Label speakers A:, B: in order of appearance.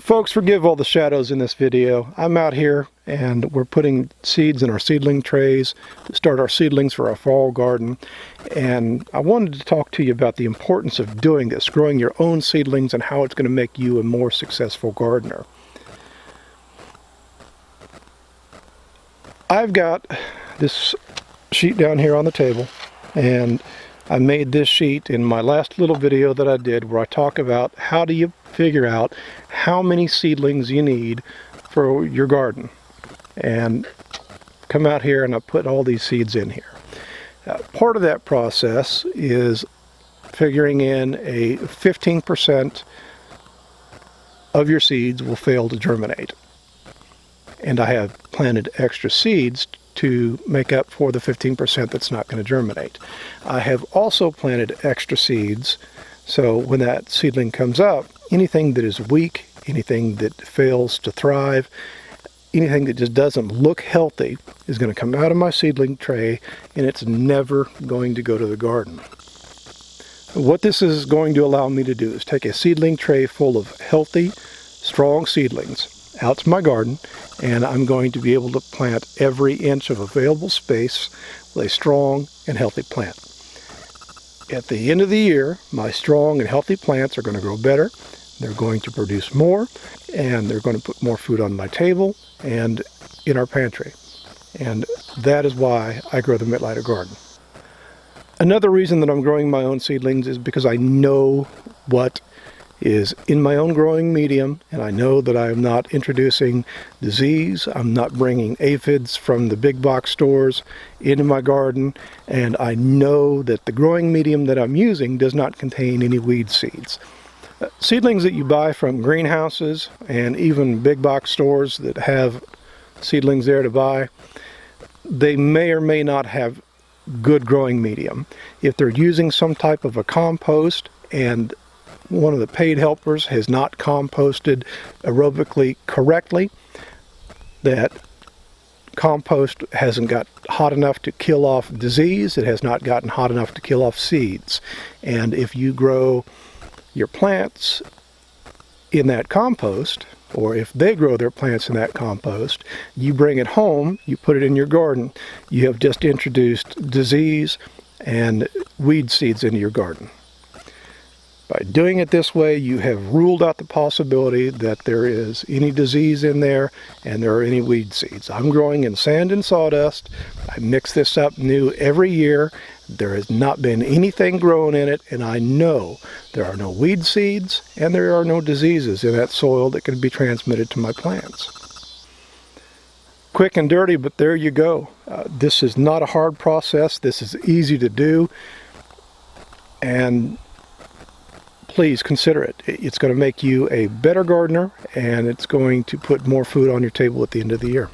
A: Folks, forgive all the shadows in this video. I'm out here and we're putting seeds in our seedling trays to start our seedlings for our fall garden. And I wanted to talk to you about the importance of doing this, growing your own seedlings, and how it's going to make you a more successful gardener. I've got this sheet down here on the table, and I made this sheet in my last little video that I did where I talk about how do you figure out how many seedlings you need for your garden. And come out here and I put all these seeds in here. Part of that process is figuring in a 15% of your seeds will fail to germinate. And I have planted extra seeds to make up for the 15% that's not going to germinate. I have also planted extra seeds, so when that seedling comes up, anything that is weak, anything that fails to thrive, anything that just doesn't look healthy is going to come out of my seedling tray, and it's never going to go to the garden. What this is going to allow me to do is take a seedling tray full of healthy, strong seedlings out to my garden, and I'm going to be able to plant every inch of available space with a strong and healthy plant. At the end of the year, my strong and healthy plants are going to grow better, they're going to produce more, and they're going to put more food on my table and in our pantry. And that is why I grow the Mittleider garden. Another reason that I'm growing my own seedlings is because I know what is in my own growing medium, and I know that I am not introducing disease, I'm not bringing aphids from the big box stores into my garden, and I know that the growing medium that I'm using does not contain any weed seeds. Seedlings that you buy from greenhouses and even big box stores that have seedlings there to buy, they may or may not have good growing medium. If they're using some type of a compost and one of the paid helpers has not composted aerobically correctly, that compost hasn't got hot enough to kill off disease, it has not gotten hot enough to kill off seeds. And if you grow your plants in that compost, or if they grow their plants in that compost, you bring it home, you put it in your garden, you have just introduced disease and weed seeds into your garden. By doing it this way, you have ruled out the possibility that there is any disease in there and there are any weed seeds. I'm growing in sand and sawdust. I mix this up new every year. There has not been anything grown in it, and I know there are no weed seeds and there are no diseases in that soil that can be transmitted to my plants. Quick and dirty, but there you go. This is not a hard process. This is easy to do, and please consider it. It's going to make you a better gardener, and it's going to put more food on your table at the end of the year.